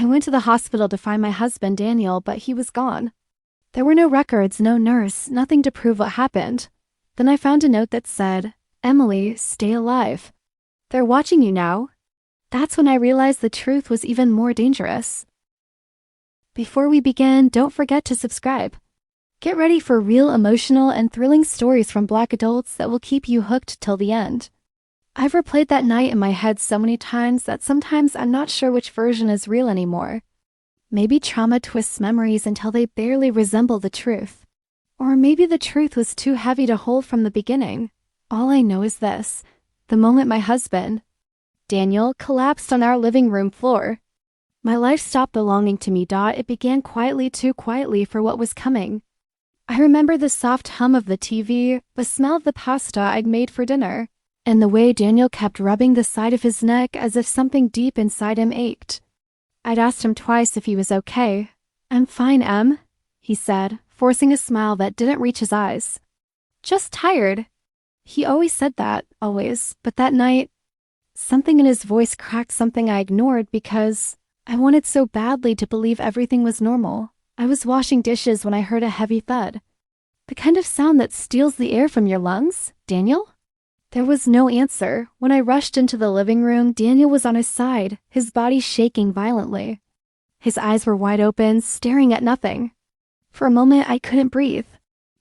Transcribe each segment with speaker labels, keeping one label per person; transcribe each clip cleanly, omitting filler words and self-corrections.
Speaker 1: I went to the hospital to find my husband, Daniel, but he was gone. There were no records, no nurse, nothing to prove what happened. Then I found a note that said, "Emily, stay alive. They're watching you now." That's when I realized the truth was even more dangerous. Before we begin, don't forget to subscribe. Get ready for real emotional and thrilling stories from Black adults that will keep you hooked till the end. I've replayed that night in my head so many times that sometimes I'm not sure which version is real anymore. Maybe trauma twists memories until they barely resemble the truth. Or maybe the truth was too heavy to hold from the beginning. All I know is this: the moment my husband, Daniel, collapsed on our living room floor, my life stopped belonging to me. It began quietly, too quietly for what was coming. I remember the soft hum of the TV, the smell of the pasta I'd made for dinner, and the way Daniel kept rubbing the side of his neck as if something deep inside him ached. I'd asked him twice if he was okay. "I'm fine, Em," he said, forcing a smile that didn't reach his eyes. "Just tired." He always said that, always, but that night, something in his voice cracked something I ignored because I wanted so badly to believe everything was normal. I was washing dishes when I heard a heavy thud. The kind of sound that steals the air from your lungs. "Daniel?" There was no answer. When I rushed into the living room, Daniel was on his side, his body shaking violently. His eyes were wide open, staring at nothing. For a moment, I couldn't breathe.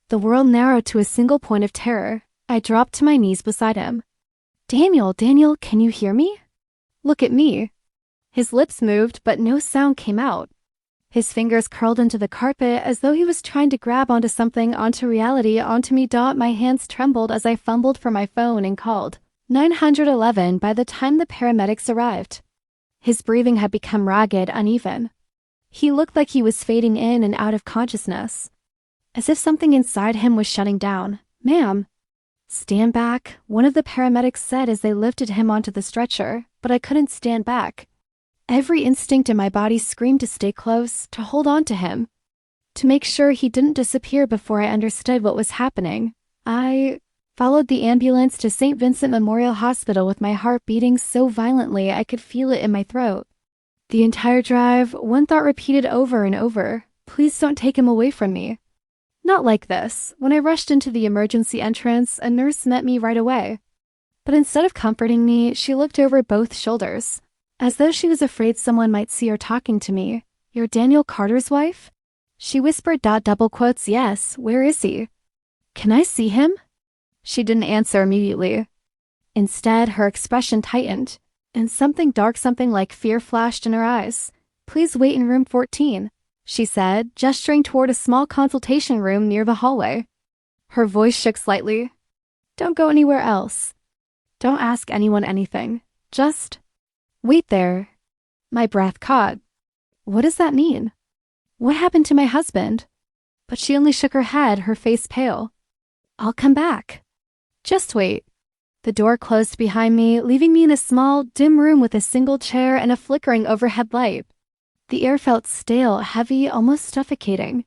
Speaker 1: The world narrowed to a single point of terror. I dropped to my knees beside him. Daniel, can you hear me? Look at me." His lips moved, but no sound came out. His fingers curled into the carpet as though he was trying to grab onto something, onto reality, onto me. My hands trembled as I fumbled for my phone and called 911 by the time the paramedics arrived. His breathing had become ragged, uneven. He looked like he was fading in and out of consciousness, as if something inside him was shutting down. "Ma'am." "Stand back," one of the paramedics said as they lifted him onto the stretcher, but I couldn't stand back. Every instinct in my body screamed to stay close, to hold on to him, to make sure he didn't disappear before I understood what was happening. I followed the ambulance to St. Vincent Memorial Hospital with my heart beating so violently I could feel it in my throat. The entire drive, one thought repeated over and over: "Please don't take him away from me." Not like this. When I rushed into the emergency entrance, a nurse met me right away. But instead of comforting me, she looked over both shoulders, as though she was afraid someone might see her talking to me. "You're Daniel Carter's wife?" She whispered. Double quotes, "Yes, where is he? Can I see him?" She didn't answer immediately. Instead, her expression tightened, and something dark, something like fear, flashed in her eyes. "Please wait in room 14, she said, gesturing toward a small consultation room near the hallway. Her voice shook slightly. "Don't go anywhere else. Don't ask anyone anything. Just wait there." My breath caught. What does that mean? What happened to my husband? But she only shook her head, her face pale. "I'll come back. Just wait." The door closed behind me, leaving me in a small, dim room with a single chair and a flickering overhead light. The air felt stale, heavy, almost suffocating.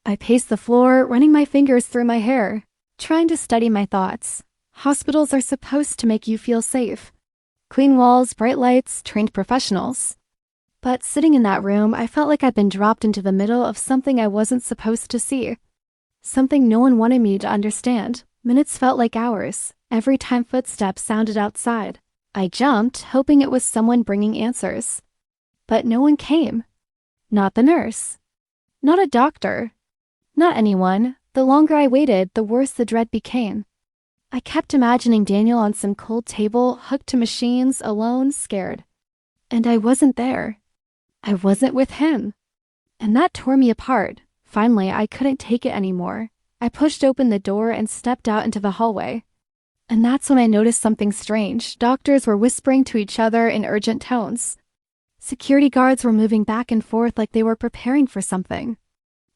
Speaker 1: I paced the floor, running my fingers through my hair, trying to steady my thoughts. Hospitals are supposed to make you feel safe. Clean walls, bright lights, trained professionals. But sitting in that room, I felt like I'd been dropped into the middle of something I wasn't supposed to see. Something no one wanted me to understand. Minutes felt like hours, every time footsteps sounded outside. I jumped, hoping it was someone bringing answers. But no one came. Not the nurse. Not a doctor. Not anyone. The longer I waited, the worse the dread became. I kept imagining Daniel on some cold table, hooked to machines, alone, scared. And I wasn't there. I wasn't with him. And that tore me apart. Finally, I couldn't take it anymore. I pushed open the door and stepped out into the hallway. And that's when I noticed something strange. Doctors were whispering to each other in urgent tones. Security guards were moving back and forth like they were preparing for something.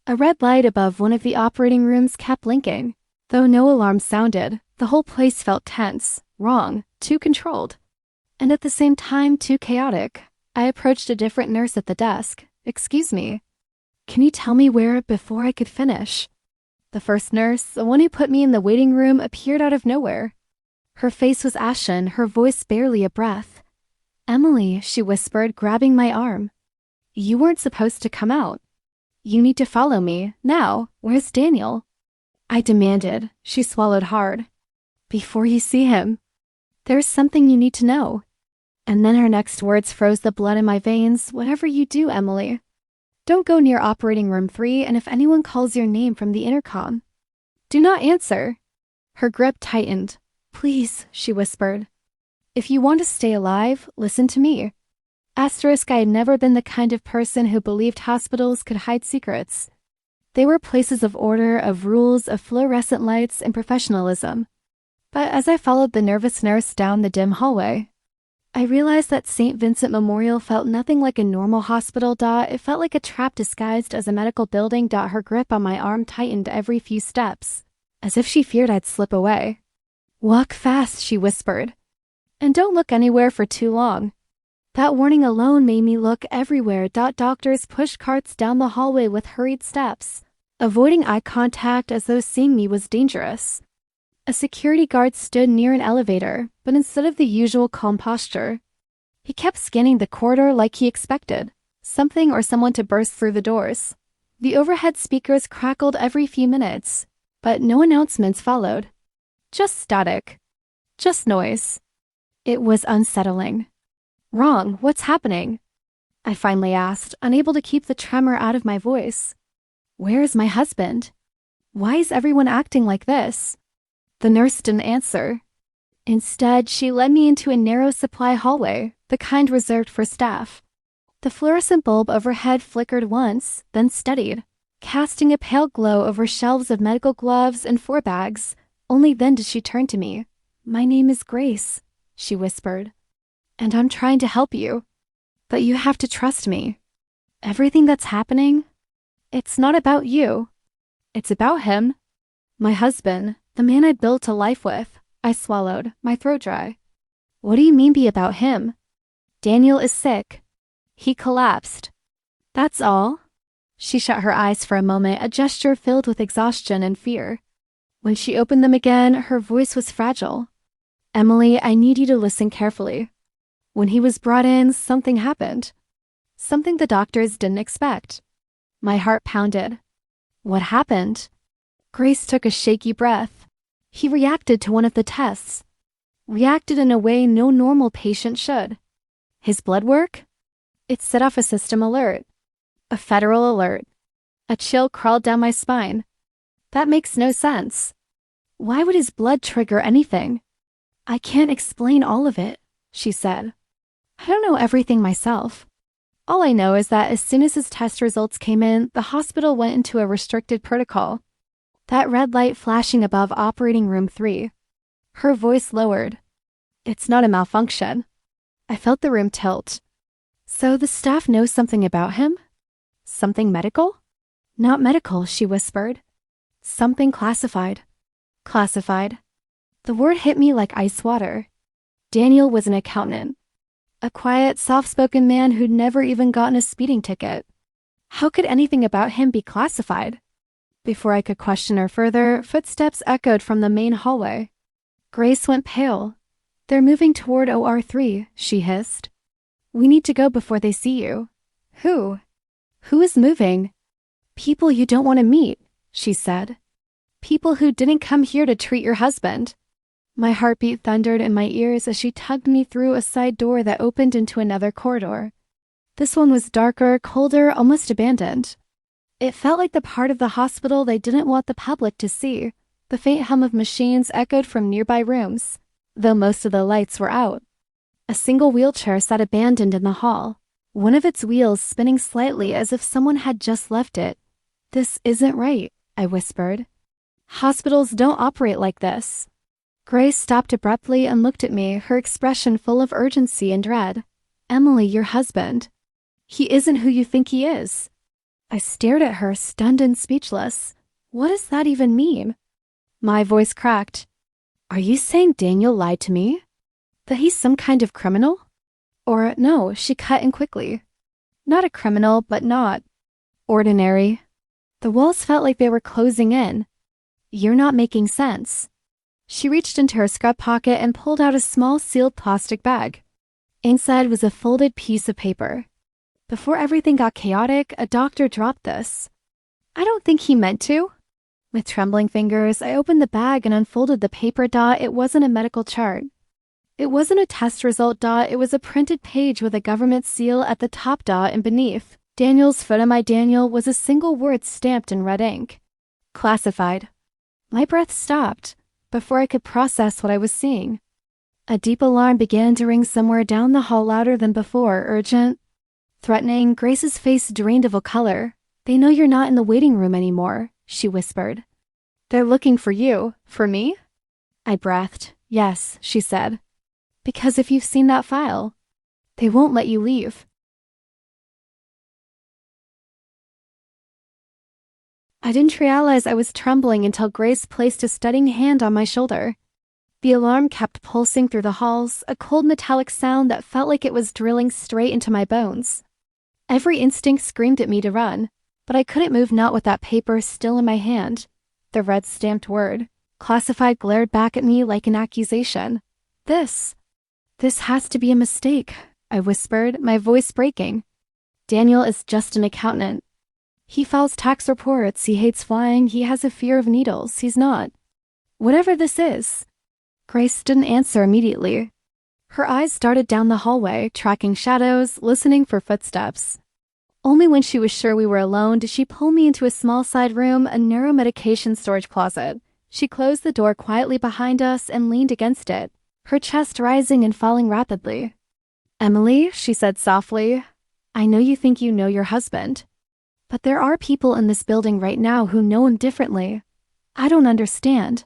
Speaker 1: A red light above one of the operating rooms kept blinking. Though no alarm sounded, the whole place felt tense, wrong, too controlled, and at the same time too chaotic. I approached a different nurse at the desk. "Excuse me, can you tell me where before I could finish?" The first nurse, the one who put me in the waiting room, appeared out of nowhere. Her face was ashen, her voice barely a breath. "Emily," she whispered, grabbing my arm. You weren't supposed to come out. You need to follow me, now. Where's Daniel? I demanded. She swallowed hard. Before you see him, there's something you need to know. And then her next words froze the blood in my veins. Whatever you do, Emily, don't go near operating room 3, and if anyone calls your name from the intercom, do not answer. Her grip tightened. Please, she whispered. If you want to stay alive, listen to me. I had never been the kind of person who believed hospitals could hide secrets. They were places of order, of rules, of fluorescent lights, and professionalism. But as I followed the nervous nurse down the dim hallway, I realized that St. Vincent Memorial felt nothing like a normal hospital. It felt like a trap disguised as a medical building. Her grip on my arm tightened every few steps, as if she feared I'd slip away. Walk fast, she whispered. And don't look anywhere for too long. That warning alone made me look everywhere. Doctors pushed carts down the hallway with hurried steps, avoiding eye contact as though seeing me was dangerous. A security guard stood near an elevator, but instead of the usual calm posture, he kept scanning the corridor like he expected something or someone to burst through the doors. The overhead speakers crackled every few minutes, but no announcements followed. Just static. Just noise. It was unsettling. Wrong, what's happening? I finally asked, unable to keep the tremor out of my voice. Where is my husband? Why is everyone acting like this? The nurse didn't answer. Instead, she led me into a narrow supply hallway, the kind reserved for staff. The fluorescent bulb overhead flickered once, then steadied, casting a pale glow over shelves of medical gloves and 4 bags. Only then did she turn to me. My name is Grace, she whispered, and I'm trying to help you. But you have to trust me. Everything that's happening, it's not about you. It's about him. My husband, the man I'd built a life with. I swallowed, my throat dry. What do you mean by about him? Daniel is sick. He collapsed. That's all? She shut her eyes for a moment, a gesture filled with exhaustion and fear. When she opened them again, her voice was fragile. Emily, I need you to listen carefully. When he was brought in, something happened. Something the doctors didn't expect. My heart pounded. What happened? Grace took a shaky breath. He reacted to one of the tests. Reacted in a way no normal patient should. His blood work? It set off a system alert. A federal alert. A chill crawled down my spine. That makes no sense. Why would his blood trigger anything? I can't explain all of it, she said. I don't know everything myself. All I know is that as soon as his test results came in, the hospital went into a restricted protocol. That red light flashing above operating room 3. Her voice lowered. It's not a malfunction. I felt the room tilt. So the staff knows something about him? Something medical? Not medical, she whispered. Something classified. Classified. The word hit me like ice water. Daniel was an accountant. A quiet, soft-spoken man who'd never even gotten a speeding ticket. How could anything about him be classified? Before I could question her further, footsteps echoed from the main hallway. Grace went pale. They're moving toward OR3, she hissed. We need to go before they see you. Who? Who is moving? People you don't want to meet, she said. People who didn't come here to treat your husband. My heartbeat thundered in my ears as she tugged me through a side door that opened into another corridor. This one was darker, colder, almost abandoned. It felt like the part of the hospital they didn't want the public to see. The faint hum of machines echoed from nearby rooms, though most of the lights were out. A single wheelchair sat abandoned in the hall, one of its wheels spinning slightly as if someone had just left it. This isn't right, I whispered. Hospitals don't operate like this. Grace stopped abruptly and looked at me, her expression full of urgency and dread. Emily, your husband. He isn't who you think he is. I stared at her, stunned and speechless. What does that even mean? My voice cracked. Are you saying Daniel lied to me? That he's some kind of criminal? Or no, she cut in quickly. Not a criminal, but not ordinary. The walls felt like they were closing in. You're not making sense. She reached into her scrub pocket and pulled out a small sealed plastic bag. Inside was a folded piece of paper. Before everything got chaotic, a doctor dropped this. I don't think he meant to. With trembling fingers, I opened the bag and unfolded the paper. It wasn't a medical chart. It wasn't a test result. It was a printed page with a government seal at the top. And beneath, Daniel's photo. My Daniel was a single word stamped in red ink. Classified. My breath stopped before I could process what I was seeing. A deep alarm began to ring somewhere down the hall, louder than before, urgent, threatening. Grace's face drained of all color. They know you're not in the waiting room anymore, she whispered. They're looking for you. For me? I breathed. Yes, she said. Because if you've seen that file, they won't let you leave. I didn't realize I was trembling until Grace placed a steadying hand on my shoulder. The alarm kept pulsing through the halls, a cold metallic sound that felt like it was drilling straight into my bones. Every instinct screamed at me to run, but I couldn't move, not with that paper still in my hand. The red stamped word, classified, glared back at me like an accusation. This has to be a mistake, I whispered, my voice breaking. Daniel is just an accountant. He files tax reports, he hates flying, he has a fear of needles, he's not. Whatever this is. Grace didn't answer immediately. Her eyes darted down the hallway, tracking shadows, listening for footsteps. Only when she was sure we were alone did she pull me into a small side room, a narrow medication storage closet. She closed the door quietly behind us and leaned against it, her chest rising and falling rapidly. Emily, she said softly, I know you think you know your husband. But there are people in this building right now who know him differently. I don't understand.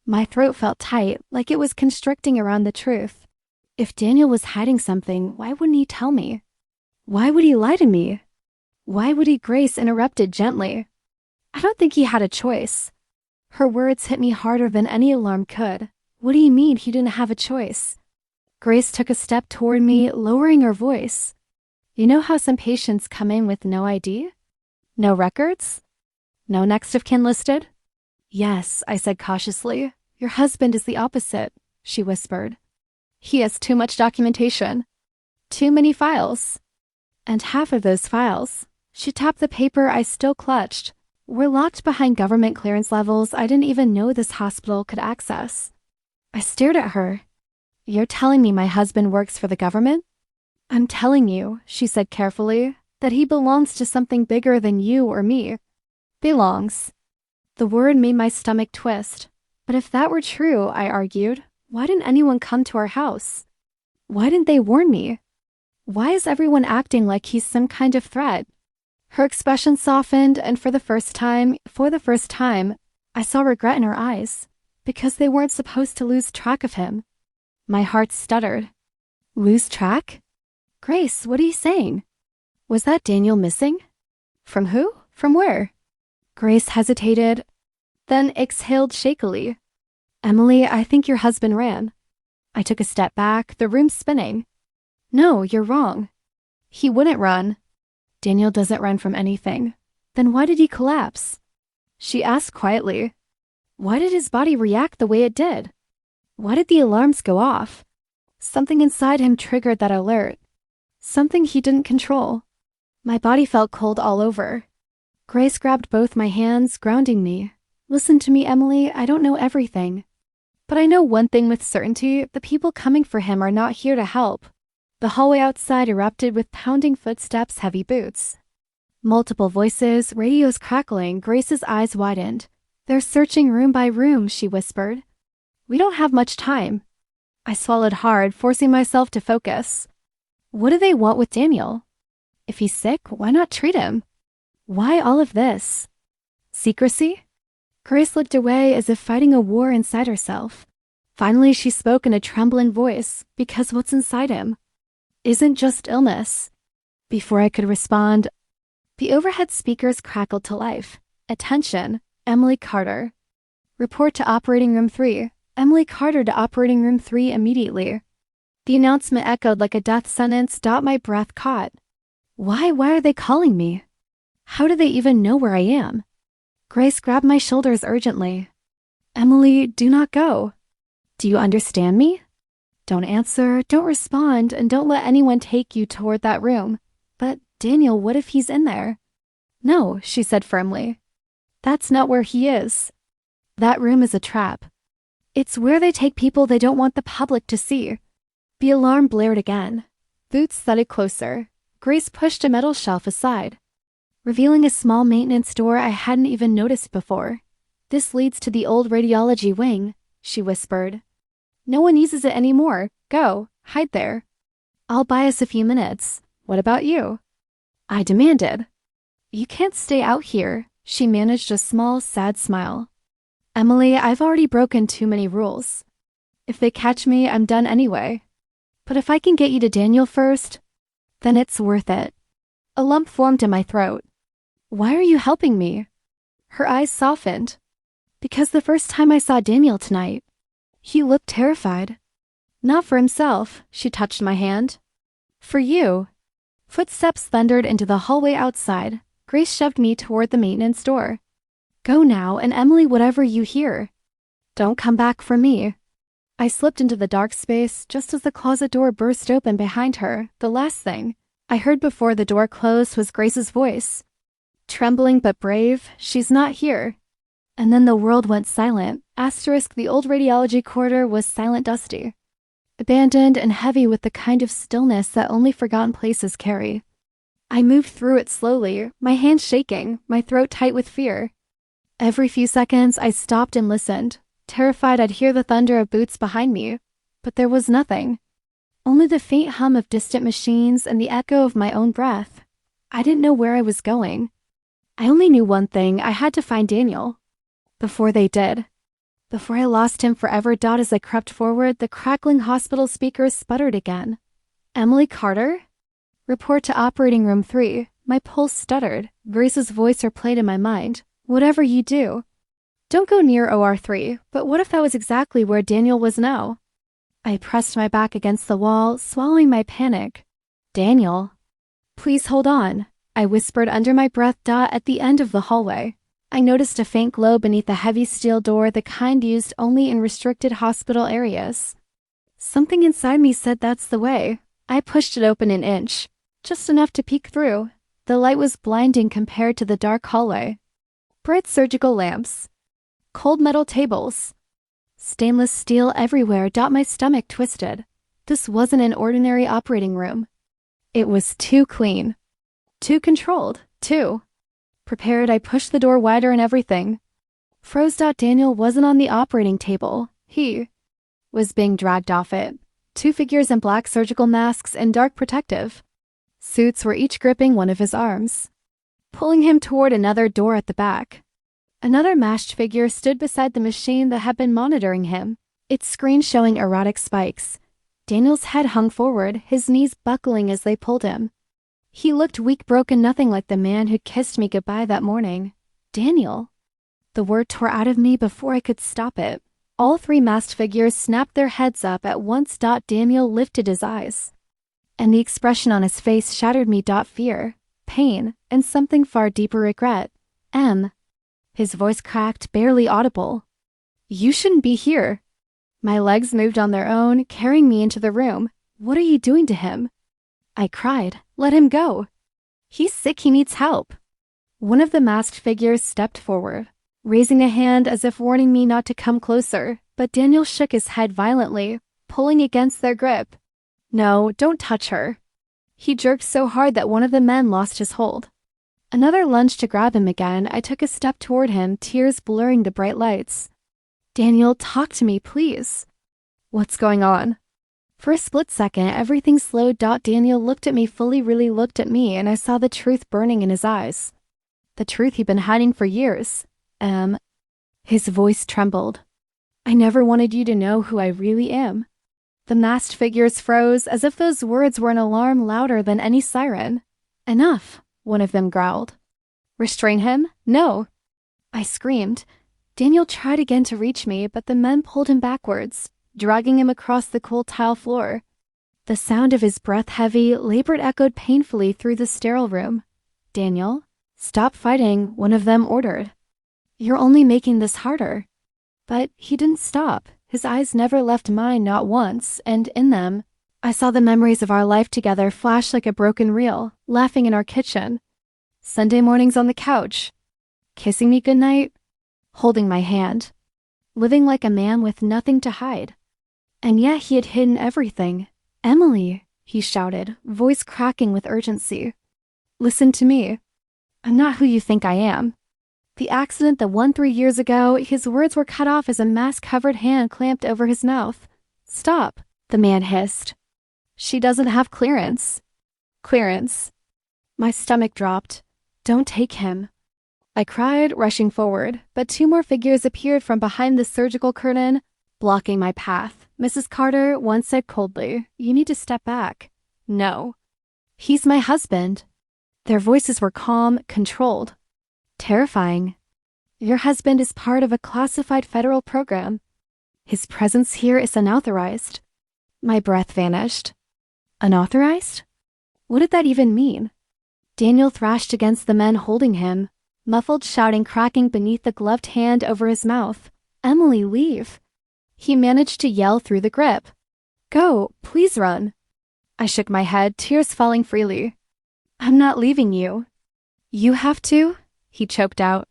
Speaker 1: My throat felt tight, like it was constricting around the truth. If Daniel was hiding something, why wouldn't he tell me? Why would he lie to me? Why would he? Grace interrupted gently. I don't think he had a choice. Her words hit me harder than any alarm could. What do you mean he didn't have a choice? Grace took a step toward me, lowering her voice. You know how some patients come in with no ID? No records? No next of kin listed? Yes, I said cautiously. Your husband is the opposite, she whispered. He has too much documentation. Too many files. And half of those files, she tapped the paper I still clutched, were locked behind government clearance levels I didn't even know this hospital could access. I stared at her. You're telling me my husband works for the government? I'm telling you, she said carefully, that he belongs to something bigger than you or me. Belongs. The word made my stomach twist. But if that were true, I argued, why didn't anyone come to our house? Why didn't they warn me? Why is everyone acting like he's some kind of threat? Her expression softened, and for the first time, I saw regret in her eyes, because they weren't supposed to lose track of him. My heart stuttered. Lose track? Grace, what are you saying? Was that Daniel missing? From who? From where? Grace hesitated, then exhaled shakily. Emily, I think your husband ran. I took a step back, the room spinning. No, you're wrong. He wouldn't run. Daniel doesn't run from anything. Then why did he collapse? She asked quietly. Why did his body react the way it did? Why did the alarms go off? Something inside him triggered that alert. Something he didn't control. My body felt cold all over. Grace grabbed both my hands, grounding me. Listen to me, Emily, I don't know everything. But I know one thing with certainty, the people coming for him are not here to help. The hallway outside erupted with pounding footsteps, heavy boots. Multiple voices, radios crackling. Grace's eyes widened. They're searching room by room, she whispered. We don't have much time. I swallowed hard, forcing myself to focus. What do they want with Daniel? If he's sick, why not treat him? Why all of this? Secrecy? Grace looked away as if fighting a war inside herself. Finally, she spoke in a trembling voice, because what's inside him isn't just illness. Before I could respond, the overhead speakers crackled to life. Attention, Emily Carter. Report to Operating Room 3. Emily Carter to Operating Room 3 immediately. The announcement echoed like a death sentence. My breath caught. Why are they calling me? How do they even know where I am? Grace grabbed my shoulders urgently. Emily, do not go. Do you understand me? Don't answer, don't respond, and don't let anyone take you toward that room. But Daniel, what if he's in there? No, she said firmly. That's not where he is. That room is a trap. It's where they take people they don't want the public to see. The alarm blared again. Boots thudded closer. Grace pushed a metal shelf aside, revealing a small maintenance door I hadn't even noticed before. This leads to the old radiology wing, she whispered. No one uses it anymore. Go, hide there. I'll buy us a few minutes. What about you? I demanded. You can't stay out here, she managed a small, sad smile. Emily, I've already broken too many rules. If they catch me, I'm done anyway. But if I can get you to Daniel first, then it's worth it. A lump formed in my throat. Why are you helping me? Her eyes softened. Because the first time I saw Daniel tonight, he looked terrified. Not for himself, she touched my hand. For you. Footsteps thundered into the hallway outside. Grace shoved me toward the maintenance door. Go now, and Emily, whatever you hear, don't come back for me. I slipped into the dark space just as the closet door burst open behind her. The last thing I heard before the door closed was Grace's voice. Trembling but brave, she's not here. And then the world went silent. Asterisk, the old radiology corridor was silent, dusty, abandoned and heavy with the kind of stillness that only forgotten places carry. I moved through it slowly, my hands shaking, my throat tight with fear. Every few seconds, I stopped and listened, terrified I'd hear the thunder of boots behind me. But there was nothing. Only the faint hum of distant machines and the echo of my own breath. I didn't know where I was going. I only knew one thing: I had to find Daniel. Before they did. Before I lost him forever. As I crept forward, the crackling hospital speakers sputtered again. Emily Carter? Report to operating room 3. My pulse stuttered. Grace's voice replayed in my mind. Whatever you do, don't go near OR3. But what if that was exactly where Daniel was now? I pressed my back against the wall, swallowing my panic. Daniel? Please hold on, I whispered under my breath. At the end of the hallway, I noticed a faint glow beneath the heavy steel door, the kind used only in restricted hospital areas. Something inside me said that's the way. I pushed it open an inch, just enough to peek through. The light was blinding compared to the dark hallway. Bright surgical lamps, cold metal tables, stainless steel everywhere. My stomach twisted. This wasn't an ordinary operating room. It was too clean, too controlled, too prepared. I pushed the door wider and everything froze. Daniel wasn't on the operating table. He was being dragged off it. 2 figures in black surgical masks and dark protective suits were each gripping one of his arms, pulling him toward another door at the back. Another masked figure stood beside the machine that had been monitoring him, its screen showing erratic spikes. Daniel's head hung forward, his knees buckling as they pulled him. He looked weak, broken, nothing like the man who'd kissed me goodbye that morning. Daniel. The word tore out of me before I could stop it. All 3 masked figures snapped their heads up at once. Daniel lifted his eyes, and the expression on his face shattered me. Fear, pain, and something far deeper, regret. His voice cracked, barely audible. You shouldn't be here. My legs moved on their own, carrying me into the room. What are you doing to him? I cried. Let him go. He's sick, he needs help. One of the masked figures stepped forward, raising a hand as if warning me not to come closer, but Daniel shook his head violently, pulling against their grip. No, don't touch her. He jerked so hard that one of the men lost his hold. Another lunged to grab him again. I took a step toward him, tears blurring the bright lights. Daniel, talk to me, please. What's going on? For a split second, everything slowed. Daniel looked at me fully, really looked at me, and I saw the truth burning in his eyes. The truth he'd been hiding for years. His voice trembled. I never wanted you to know who I really am. The masked figures froze, as if those words were an alarm louder than any siren. Enough, one of them growled. Restrain him? No. I screamed. Daniel tried again to reach me, but the men pulled him backwards, dragging him across the cold tile floor. The sound of his breath, heavy, labored, echoed painfully through the sterile room. Daniel, stop fighting, one of them ordered. You're only making this harder. But he didn't stop. His eyes never left mine, not once, and in them, I saw the memories of our life together flash like a broken reel, laughing in our kitchen, Sunday mornings on the couch, kissing me goodnight, holding my hand, living like a man with nothing to hide. And yet he had hidden everything. "Emily," he shouted, voice cracking with urgency. "Listen to me. I'm not who you think I am." The accident that won 3 years ago, his words were cut off as a mask-covered hand clamped over his mouth. "Stop," the man hissed. "She doesn't have clearance." Clearance. My stomach dropped. "Don't take him." I cried, rushing forward, but 2 more figures appeared from behind the surgical curtain, blocking my path. Mrs. Carter once said coldly, "You need to step back." "No." "He's my husband." Their voices were calm, controlled, terrifying. "Your husband is part of a classified federal program. His presence here is unauthorized." My breath vanished. Unauthorized? What did that even mean? Daniel thrashed against the men holding him, muffled shouting cracking beneath the gloved hand over his mouth. "Emily, leave." He managed to yell through the grip. "Go, please run." I shook my head, tears falling freely. "I'm not leaving you." "You have to," he choked out.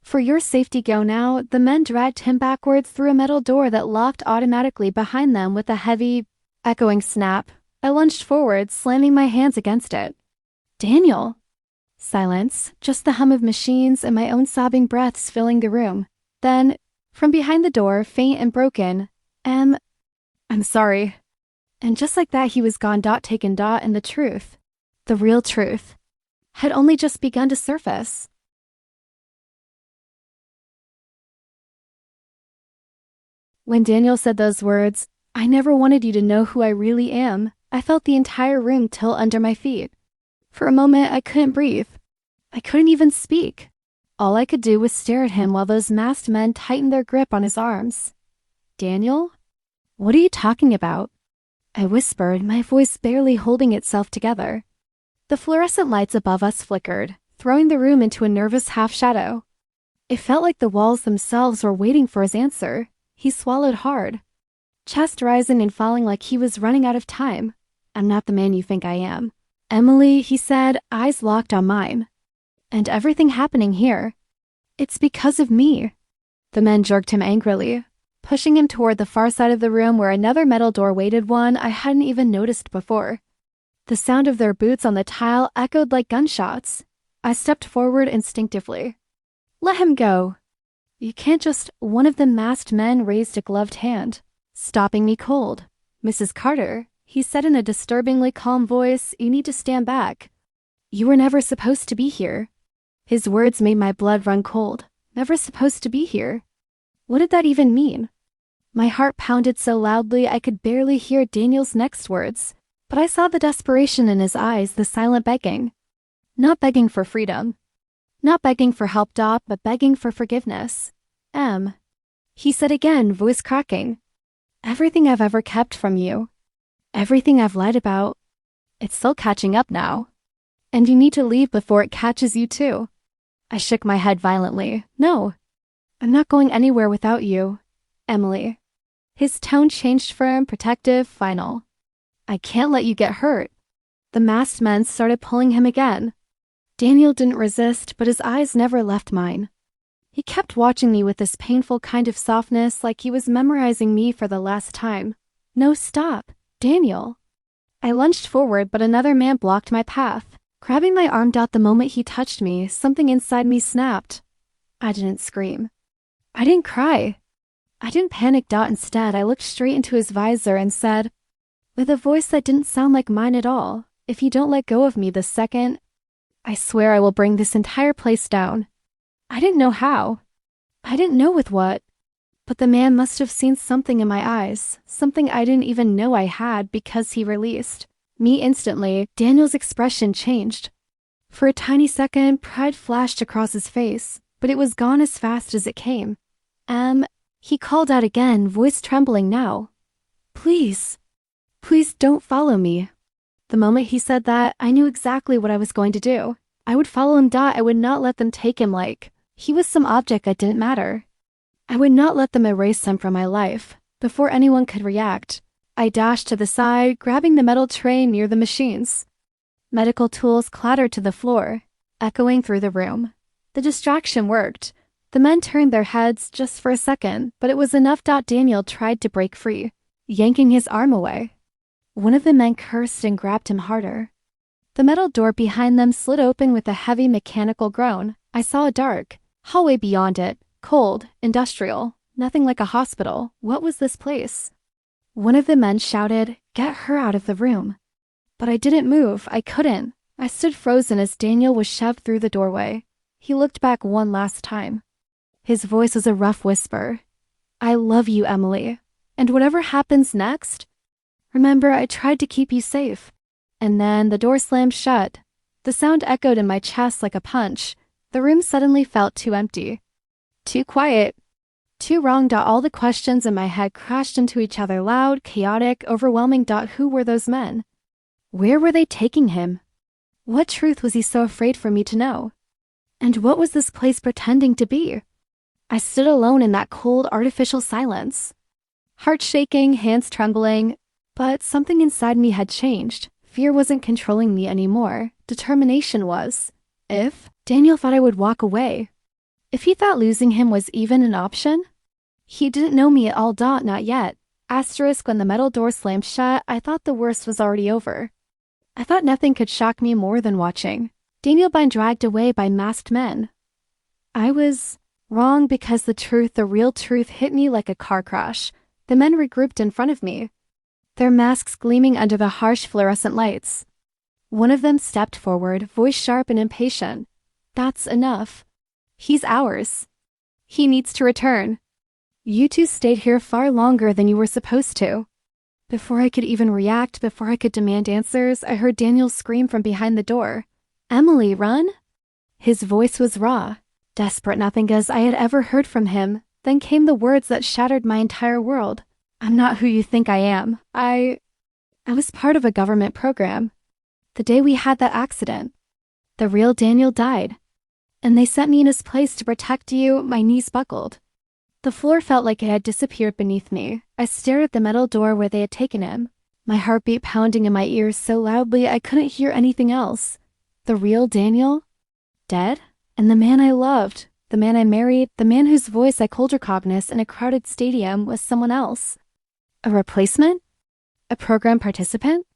Speaker 1: "For your safety, go now." The men dragged him backwards through a metal door that locked automatically behind them with a heavy, echoing snap. I lunged forward, slamming my hands against it. "Daniel!" Silence, just the hum of machines and my own sobbing breaths filling the room. Then, from behind the door, faint and broken, "I'm sorry." And just like that, he was gone, dot taken dot, and the truth, the real truth, had only just begun to surface. When Daniel said those words, "I never wanted you to know who I really am," I felt the entire room tilt under my feet. For a moment, I couldn't breathe. I couldn't even speak. All I could do was stare at him while those masked men tightened their grip on his arms. "Daniel? What are you talking about?" I whispered, my voice barely holding itself together. The fluorescent lights above us flickered, throwing the room into a nervous half-shadow. It felt like the walls themselves were waiting for his answer. He swallowed hard, chest rising and falling like he was running out of time. "I'm not the man you think I am." "Emily," he said, eyes locked on mine. "And everything happening here, it's because of me." The men jerked him angrily, pushing him toward the far side of the room where another metal door waited, one I hadn't even noticed before. The sound of their boots on the tile echoed like gunshots. I stepped forward instinctively. "Let him go." "You can't just—" One of the masked men raised a gloved hand, stopping me cold. "Mrs. Carter," he said in a disturbingly calm voice, "you need to stand back. You were never supposed to be here." His words made my blood run cold. Never supposed to be here. What did that even mean? My heart pounded so loudly I could barely hear Daniel's next words, but I saw the desperation in his eyes, the silent begging. Not begging for freedom. Not begging for help, Dot, but begging for forgiveness. He said again, voice cracking. "Everything I've ever kept from you, everything I've lied about, it's still catching up now. And you need to leave before it catches you too." I shook my head violently. "No, I'm not going anywhere without you, Emily." His tone changed, firm, protective, final. "I can't let you get hurt." The masked men started pulling him again. Daniel didn't resist, but his eyes never left mine. He kept watching me with this painful kind of softness, like he was memorizing me for the last time. "No, stop, Daniel." I lunged forward, but another man blocked my path, grabbing my arm. The moment he touched me, something inside me snapped. I didn't scream. I didn't cry. I didn't panic. Instead, I looked straight into his visor and said, with a voice that didn't sound like mine at all, "If you don't let go of me this second, I swear I will bring this entire place down." I didn't know how. I didn't know with what. But the man must have seen something in my eyes, something I didn't even know I had, because he released me instantly. Daniel's expression changed. For a tiny second, pride flashed across his face, but it was gone as fast as it came. He called out again, voice trembling now. Please don't follow me." The moment he said that, I knew exactly what I was going to do. I would follow him. I would not let them take him like he was some object that didn't matter. I would not let them erase him from my life before anyone could react. I dashed to the side, grabbing the metal tray near the machines. Medical tools clattered to the floor, echoing through the room. The distraction worked. The men turned their heads just for a second, but it was enough. Daniel tried to break free, yanking his arm away. One of the men cursed and grabbed him harder. The metal door behind them slid open with a heavy mechanical groan. I saw a dark hallway beyond it, cold, industrial, nothing like a hospital. What was this place? One of the men shouted, "Get her out of the room." But I didn't move. I couldn't. I stood frozen as Daniel was shoved through the doorway. He looked back one last time. His voice was a rough whisper. "I love you, Emily. And whatever happens next, remember I tried to keep you safe." And then the door slammed shut. The sound echoed in my chest like a punch. The room suddenly felt too empty. Too quiet. Too wrong. All the questions in my head crashed into each other, loud, chaotic, overwhelming. Who were those men? Where were they taking him? What truth was he so afraid for me to know? And what was this place pretending to be? I stood alone in that cold, artificial silence. Heart shaking, hands trembling, but something inside me had changed. Fear wasn't controlling me anymore. Determination was. If Daniel thought I would walk away, if he thought losing him was even an option, he didn't know me at all. Not yet. Asterisk. When the metal door slammed shut, I thought the worst was already over. I thought nothing could shock me more than watching Daniel being dragged away by masked men. I was wrong because the truth, the real truth, hit me like a car crash. The men regrouped in front of me, their masks gleaming under the harsh fluorescent lights. One of them stepped forward, voice sharp and impatient. "That's enough. He's ours. He needs to return. You two stayed here far longer than you were supposed to." Before I could even react, before I could demand answers, I heard Daniel scream from behind the door. "Emily, run!" His voice was raw, desperate, nothing as I had ever heard from him. Then came the words that shattered my entire world. "I'm not who you think I am. I was part of a government program. The day we had that accident, the real Daniel died. And they sent me in his place to protect you." My knees buckled. The floor felt like it had disappeared beneath me. I stared at the metal door where they had taken him, my heartbeat pounding in my ears so loudly I couldn't hear anything else. The real Daniel? Dead? And the man I loved, the man I married, the man whose voice I could recognize in a crowded stadium was someone else. A replacement? A program participant?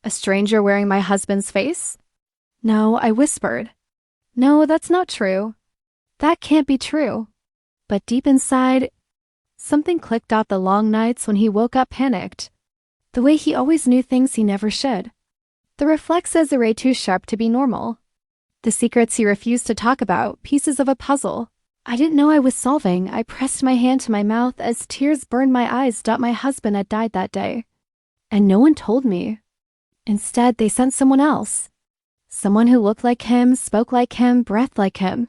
Speaker 1: A stranger wearing my husband's face? No, I whispered. "No, that's not true. That can't be true." But deep inside, something clicked out. The long nights when he woke up panicked. The way he always knew things he never should. The reflexes array too sharp to be normal. The secrets he refused to talk about, pieces of a puzzle I didn't know I was solving. I pressed my hand to my mouth as tears burned my eyes. My husband had died that day. And no one told me. Instead, they sent someone else. Someone who looked like him, spoke like him, breathed like him.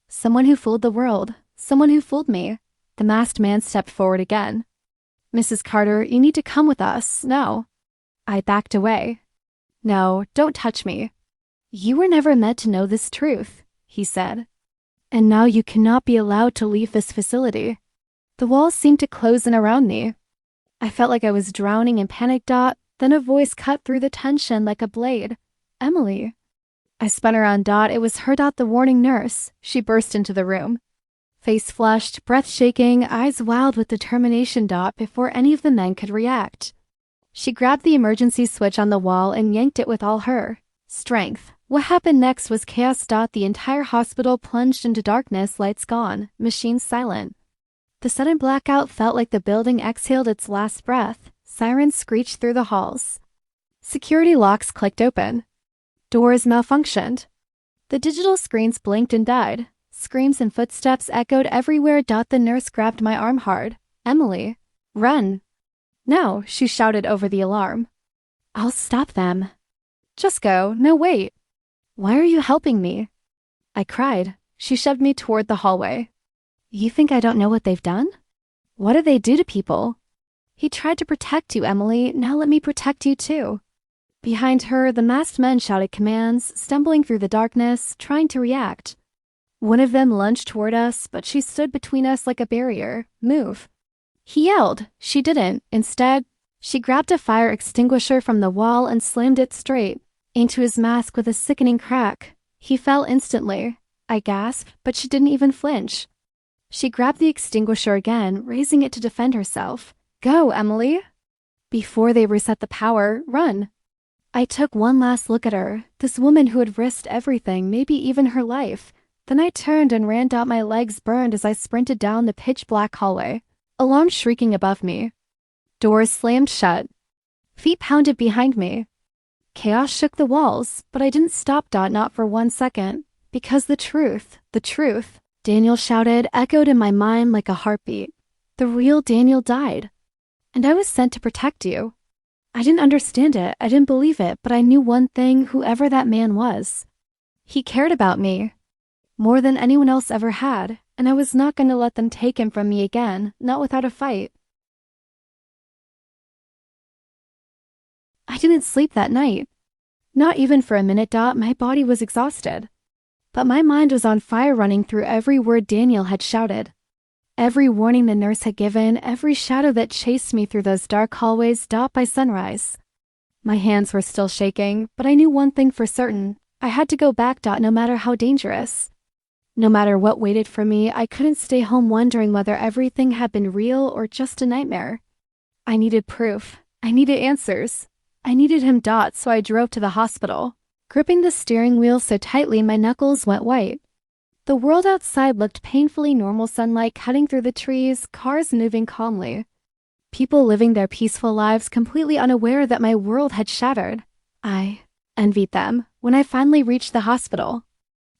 Speaker 1: Someone who fooled the world. Someone who fooled me. The masked man stepped forward again. "Mrs. Carter, you need to come with us." "No." I backed away. "No, don't touch me. You were never meant to know this truth," he said. "And now you cannot be allowed to leave this facility." The walls seemed to close in around me. I felt like I was drowning in panic. Then a voice cut through the tension like a blade. "Emily." I spun around. It was her. The warning nurse. She burst into the room. Face flushed, breath shaking, eyes wild with determination. Before any of the men could react, she grabbed the emergency switch on the wall and yanked it with all her strength. What happened next was chaos. The entire hospital plunged into darkness, lights gone, machines silent. The sudden blackout felt like the building exhaled its last breath. Sirens screeched through the halls. Security locks clicked open. Doors malfunctioned. The digital screens blinked and died. Screams and footsteps echoed everywhere. The nurse grabbed my arm hard. "Emily, run." "No," she shouted over the alarm. "I'll stop them." "Just go. No, wait." "Why are you helping me?" I cried. She shoved me toward the hallway. "You think I don't know what they've done? What do they do to people?" "He tried to protect you, Emily. Now let me protect you too." Behind her, the masked men shouted commands, stumbling through the darkness, trying to react. One of them lunged toward us, but she stood between us like a barrier. "Move." He yelled. She didn't. Instead, She grabbed a fire extinguisher from the wall and slammed it straight into his mask with a sickening crack. He fell instantly. I gasped, but she didn't even flinch. She grabbed the extinguisher again, raising it to defend herself. Go, Emily! Before they reset the power, run! I took one last look at her, this woman who had risked everything, maybe even her life. Then I turned and ran down, my legs burned as I sprinted down the pitch-black hallway. Alarm shrieking above me. Doors slammed shut. Feet pounded behind me. Chaos shook the walls, but I didn't stop, not for 1 second. Because the truth, Daniel shouted, echoed in my mind like a heartbeat. The real Daniel died. And I was sent to protect you. I didn't understand it, I didn't believe it, but I knew one thing, whoever that man was. He cared about me. More than anyone else ever had, and I was not going to let them take him from me again, not without a fight. I didn't sleep that night. Not even for a minute, my body was exhausted. But my mind was on fire, running through every word Daniel had shouted. Every warning the nurse had given, every shadow that chased me through those dark hallways by sunrise. My hands were still shaking, but I knew one thing for certain. I had to go back, no matter how dangerous. No matter what waited for me, I couldn't stay home wondering whether everything had been real or just a nightmare. I needed proof. I needed answers. I needed him, so I drove to the hospital, gripping the steering wheel so tightly my knuckles went white. The world outside looked painfully normal, sunlight cutting through the trees, cars moving calmly. People living their peaceful lives, completely unaware that my world had shattered. I envied them. When I finally reached the hospital,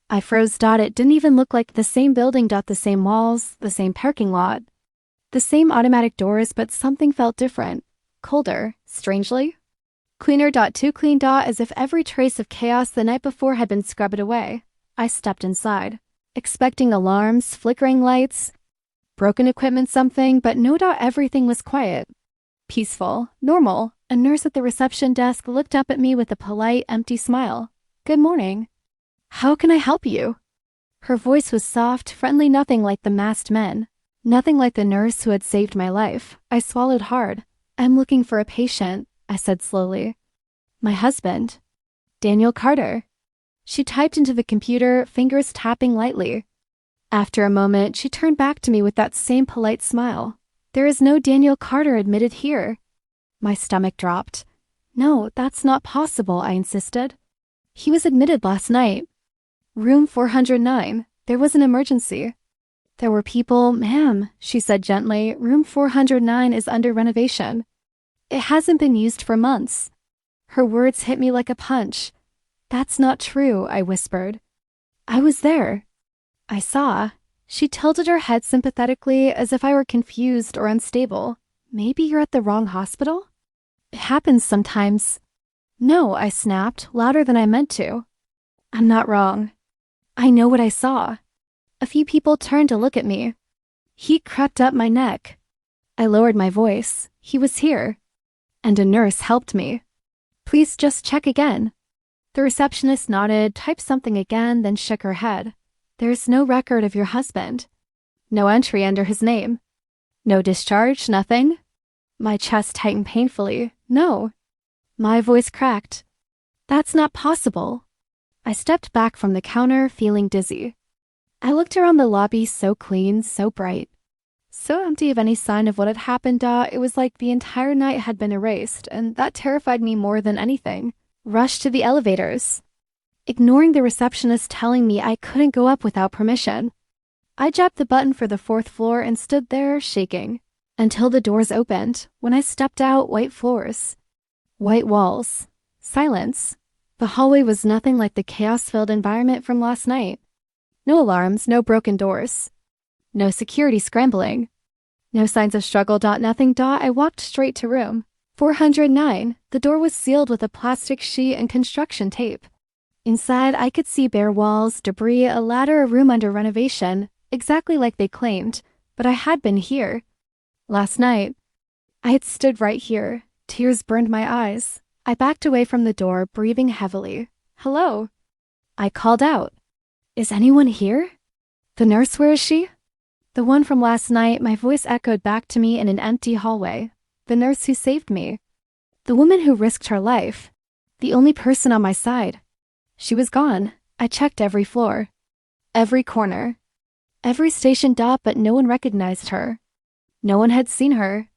Speaker 1: I froze. It didn't even look like the same building. The same walls, the same parking lot, the same automatic doors, but something felt different. Colder, strangely. Cleaner. Too clean. As if every trace of chaos the night before had been scrubbed away. I stepped inside, expecting alarms, flickering lights, broken equipment, something, but no. Everything was quiet, peaceful, normal. A nurse at the reception desk looked up at me with a polite, empty smile. Good morning. How can I help you? Her voice was soft, friendly, nothing like the masked men. Nothing like the nurse who had saved my life. I swallowed hard. I'm looking for a patient, I said slowly. My husband, Daniel Carter. She typed into the computer, fingers tapping lightly. After a moment, she turned back to me with that same polite smile. There is no Daniel Carter admitted here. My stomach dropped. No, that's not possible, I insisted. He was admitted last night. Room 409. There was an emergency. There were people. Ma'am, she said gently, room 409 is under renovation. It hasn't been used for months. Her words hit me like a punch. That's not true, I whispered. I was there. I saw. She tilted her head sympathetically as if I were confused or unstable. Maybe you're at the wrong hospital? It happens sometimes. No, I snapped, louder than I meant to. I'm not wrong. I know what I saw. A few people turned to look at me. Heat crept up my neck. I lowered my voice. He was here. And a nurse helped me. Please just check again. The receptionist nodded, typed something again, then shook her head. There's no record of your husband. No entry under his name. No discharge, nothing. My chest tightened painfully. No. My voice cracked. That's not possible. I stepped back from the counter, feeling dizzy. I looked around the lobby, so clean, so bright. So empty of any sign of what had happened. It was like the entire night had been erased, and that terrified me more than anything. Rushed to the elevators, ignoring the receptionist telling me I couldn't go up without permission. I jabbed the button for the 4th floor and stood there, shaking, until the doors opened. When I stepped out, white floors, white walls, silence. The hallway was nothing like the chaos-filled environment from last night. No alarms, no broken doors. No security scrambling. No signs of struggle. Nothing. I walked straight to room 409. The door was sealed with a plastic sheet and construction tape. Inside, I could see bare walls, debris, a ladder, a room under renovation, exactly like they claimed, but I had been here. Last night, I had stood right here. Tears burned my eyes. I backed away from the door, breathing heavily. Hello? I called out. Is anyone here? The nurse, where is she? The one from last night. My voice echoed back to me in an empty hallway. the nurse who saved me, the woman who risked her life, the only person on my side. She was gone. I checked every floor, every corner, every station. But no one recognized her. No one had seen her.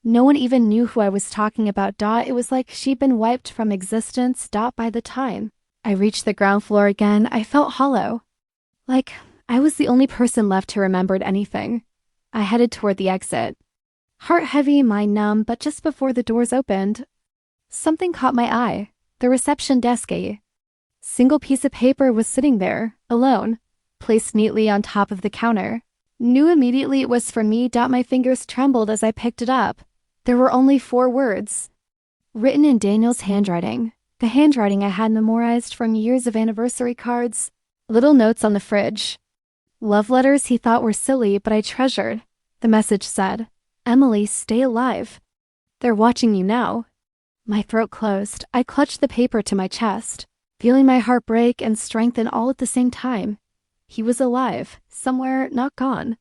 Speaker 1: No one even knew who I was talking about. It was like she'd been wiped from existence. By the time I reached the ground floor again, I felt hollow. Like I was the only person left who remembered anything. I headed toward the exit, heart heavy, mind numb, but just before the doors opened, something caught my eye. The reception desk. A single piece of paper was sitting there, alone, placed neatly on top of the counter. Knew immediately it was for me. My fingers trembled as I picked it up. There were only 4 words, written in Daniel's handwriting, the handwriting I had memorized from years of anniversary cards, little notes on the fridge, love letters he thought were silly but I treasured. The message said, "Emily, stay alive. They're watching you now." My throat closed. I clutched the paper to my chest, feeling my heart break and strengthen all at the same time. He was alive, somewhere, not gone.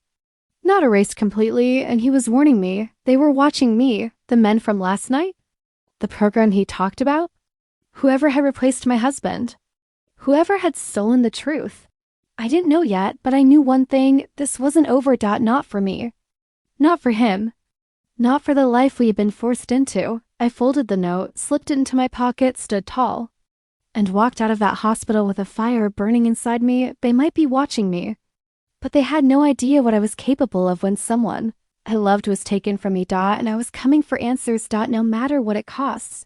Speaker 1: Not erased completely, and he was warning me. They were watching me, the men from last night, the program he talked about, whoever had replaced my husband, whoever had stolen the truth. I didn't know yet, but I knew one thing: this wasn't over. Not for me. Not for him. Not for the life we had been forced into. I folded the note, slipped it into my pocket, stood tall, and walked out of that hospital with a fire burning inside me. They might be watching me, but they had no idea what I was capable of when someone I loved was taken from me. And I was coming for answers. No matter what it costs.